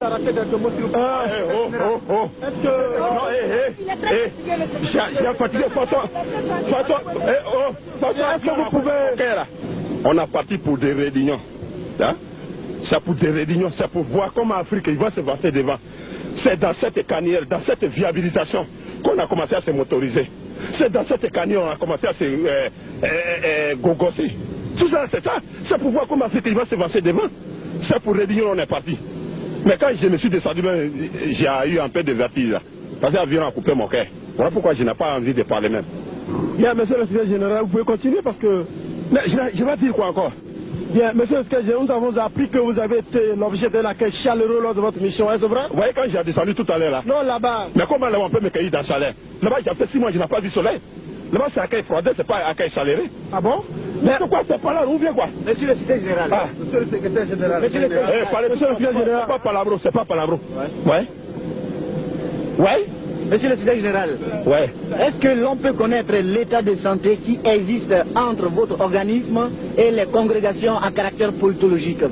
Arrêtez quelques mots s'il vous plaît. Est-ce que... Non, j'ai fatigué, est-ce que vous pouvez... On a parti pour des réunions. Hein? C'est pour des réunions, c'est pour voir comment l'Afrique va se vanter devant. C'est dans cette carrière, dans cette viabilisation qu'on a commencé à se motoriser. C'est dans cette carrière qu'on a commencé à se gogosser. Tout ça, c'est ça. C'est pour voir comment l'Afrique va se vanter devant. C'est pour réunion, on est parti. Mais quand je me suis descendu, j'ai eu un peu de vertige là. Parce que l'avion a coupé mon cœur. Voilà pourquoi je n'ai pas envie de parler même. Bien, monsieur le secrétaire général, vous pouvez continuer parce que... Mais je vais dire quoi encore? Bien, monsieur le secrétaire général, nous avons appris que vous avez été l'objet d'un accueil chaleureux lors de votre mission, est-ce vrai? Vous voyez quand j'ai descendu tout à l'heure là? Non, là-bas. Mais comment là on peut me cueillir dans le chaleur? Là-bas, il y a fait 6 mois, je n'ai pas vu le soleil. Là-bas, c'est accueil froidé, c'est pas accueil chaleureux. Ah bon? Mais pourquoi c'est pas là, ou bien quoi? Monsieur le secrétaire général. Ah. Monsieur le secrétaire général. Monsieur le secrétaire général. C'est pas palabro, c'est pas palabro. Ouais. Monsieur le secrétaire général. Ouais. Est-ce que l'on peut connaître l'état de santé qui existe entre votre organisme et les congrégations à caractère politologique?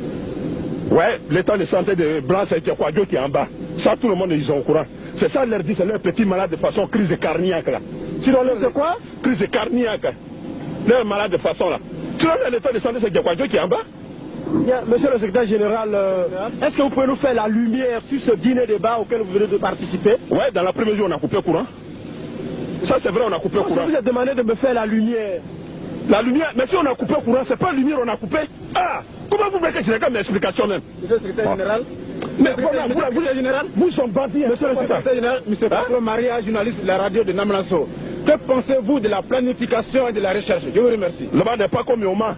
Ouais, l'état de santé de Blanc, c'est quoi Dieu qui est en bas. Ça, tout le monde, ils sont au courant. C'est ça, leur dit, c'est leur petit malade de façon crise cardiaque là. Sinon, leur c'est quoi? Crise cardiaque. Leur malade de façon là. Sinon, l'état de santé, c'est quoi Dieu qui est en bas. Bien, monsieur le secrétaire général, est-ce que vous pouvez nous faire la lumière sur ce dîner débat auquel vous venez de participer? Ouais, dans l'après-midi, on a coupé le courant. Ça, c'est vrai, on a coupé le courant. Je vous ai demandé de me faire la lumière. La lumière, mais si on a coupé le courant, c'est pas la lumière on a coupé. Ah, comment vous voulez que je regarde mes explications même? Monsieur le secrétaire général. Mais vous sont bandits. Monsieur le secrétaire général, monsieur Patron Maria, journaliste de la radio de Namlasso. Que pensez-vous de la planification et de la recherche? Je vous remercie. Là-bas n'est pas comme Yoma.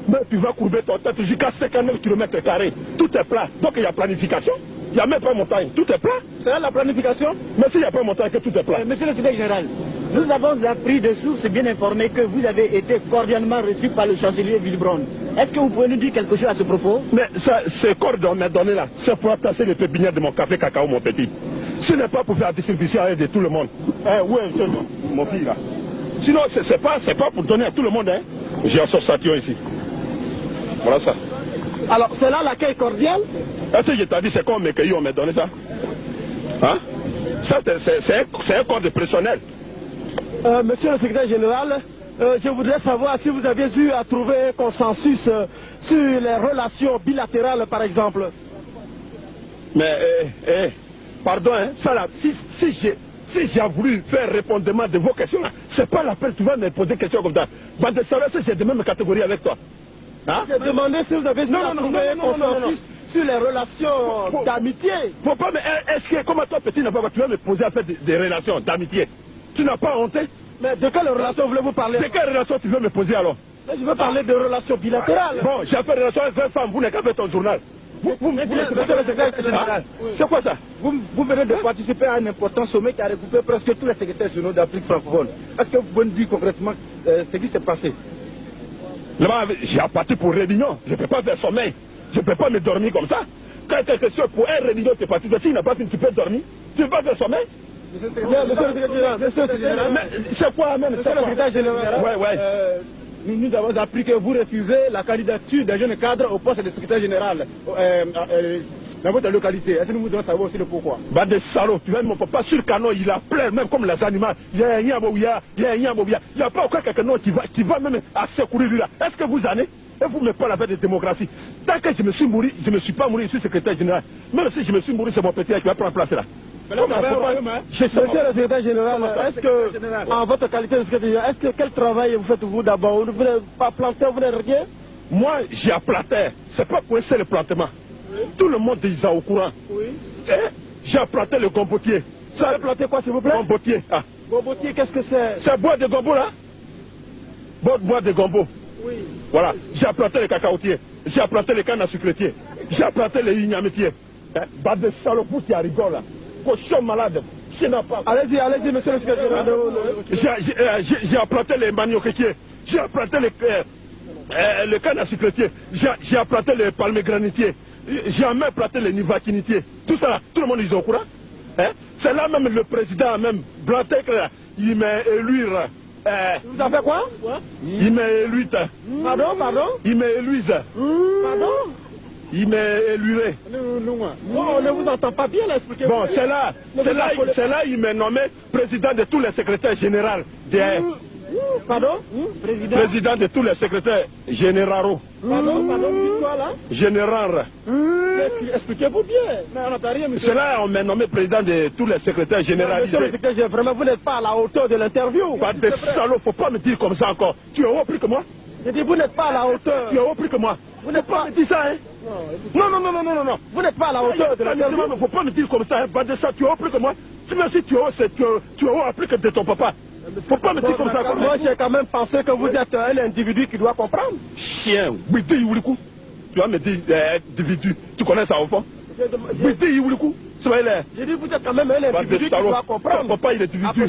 Mais tu vas courber ton tête jusqu'à 59 km². Tout est plat. Donc il y a planification. Il n'y a même pas montagne. Tout est plat. C'est là la planification? Mais s'il n'y a pas montagne, que tout est plat. Monsieur le secrétaire général, nous avons appris de sources bien informées que vous avez été cordialement reçu par le chancelier Wilbrod. Est-ce que vous pouvez nous dire quelque chose à ce propos? Mais ce corps qu'on m'a donné là, c'est pour attacher les pépinières de mon café cacao, mon petit. Ce n'est pas pour faire la distribution de tout le monde. Où est mon fils là? Sinon, c'est pas pour donner à tout le monde. Hein. J'ai association ici. Voilà ça. Alors, c'est là l'accueil cordial? Est-ce que je t'ai dit, c'est comme me on m'a donné ça? Hein? Ça, c'est un corps de personnel. Monsieur le secrétaire général, je voudrais savoir si vous avez eu à trouver un consensus sur les relations bilatérales, par exemple. Mais, pardon, hein, ça là, si j'ai voulu faire répondement de vos questions, c'est pas la peine, tu vas me poser des questions comme ça. Bah, de savoir si j'ai de même catégorie avec toi. Hein? J'ai demandé si vous avez eu à trouver un consensus sur les relations d'amitié. Faut pas, mais est-ce que, comme toi, petit, tu vas me poser à faire des relations d'amitié? Tu n'as pas honte? Mais de quelle relation voulez-vous parler? De quelle relation tu veux me poser alors? Mais je veux parler de relations bilatérales. Bon, j'ai fait relation avec une femme, vous n'avez qu'à faire ton journal. Monsieur le secrétaire général, c'est quoi ça? Vous venez de participer à un important sommet qui a regroupé presque tous les secrétaires généraux d'Afrique francophone. Est-ce que vous pouvez nous dire concrètement ce qui s'est passé? Là-bas, j'ai parti pour réunion. Je ne peux pas faire sommeil. Je ne peux pas me dormir comme ça. Quand quelque chose pour un réunion, tu es parti. S'il n'a pas fini, tu peux dormir. Tu ne peux pas faire sommeil. Monsieur le secrétaire général, c'est quoi même? Monsieur le secrétaire général, nous avons appris que vous refusez la candidature d'un jeune cadre au poste de secrétaire général dans votre localité. Est-ce que nous devons savoir aussi le pourquoi? Bah des salauds, tu vois, mon papa sur le canon, il a plein, même comme les animaux. Il y a un yamobia, il y a un yamobia. Il n'y a pas aucun quelqu'un qui va même à secourir lui là. Est-ce que vous en êtes? Et vous me parlez avec de démocratie. Tant que je me suis mouru, je ne me suis pas mouru, je suis secrétaire général. Même si je me suis mouru, c'est mon petit qui va prendre place là. Monsieur le secrétaire général, est-ce que, en votre qualité de secrétaire général, quel travail vous faites-vous d'abord? Vous ne voulez pas planter, vous n'êtes rien? Moi, j'ai planté. C'est pas pour essayer le plantement. Tout le monde est déjà au courant. Oui. J'ai planté le gombotier. Vous avez planté quoi, s'il vous plaît? Gombotier. Ah. Gombotier, qu'est-ce que c'est? C'est bois de gombo là? Bois de gombo. Oui. Voilà. J'ai planté les cacaotiers. J'ai planté les cannes à sucretiers. J'ai planté les ignametiers. Bah de salopous qui rigolent là. Cochon malade. Allez-y, monsieur le secrétaire général. J'ai planté les manioquetiers. J'ai planté les cannes à sucretiers. J'ai planté les palmiers granitiers. J'ai même planté les nivaquinitiers. Tout ça là, tout le monde est au courant. Hein? C'est là même le président, même Blantek, il m'a élu. Vous avez quoi? Il m'a élu. Pardon? Il m'a élu. Pardon? Il m'est élué. On ne vous entend pas bien là, expliquez-vous. Bon, c'est là, il m'est nommé président de tous les secrétaires généraux. Pardon? Président de tous les secrétaires généraux. Pardon, dites-moi là. Général. Expliquez-vous bien. Mais on n'entend rien, monsieur. C'est là on m'a nommé président de tous les secrétaires généraux. Monsieur le secrétaire, vraiment, vous n'êtes pas à la hauteur de l'interview. Pas de salaud, faut pas me dire comme ça encore. Tu es haut plus que moi. Je dis, vous n'êtes pas à la hauteur. Tu es haut plus que moi. Vous n'êtes pas... me dire ça, hein? Non. Vous n'êtes pas à la hauteur de l'interview. Il ne faut pas me dire comme ça, hein? Pas de ça, tu es haut plus que moi. Même si tu es haut, tu es haut plus que de ton papa. Faut pas me dire comme ça. Moi, j'ai quand même pensé que vous êtes un individu qui doit comprendre. Chien, Widi Iwulikou. Tu vas me dire individu. Tu connais ça au fond? Widi Iwulikou. J'ai dit, vous êtes quand même un individu qui doit comprendre. Papa, il est individu.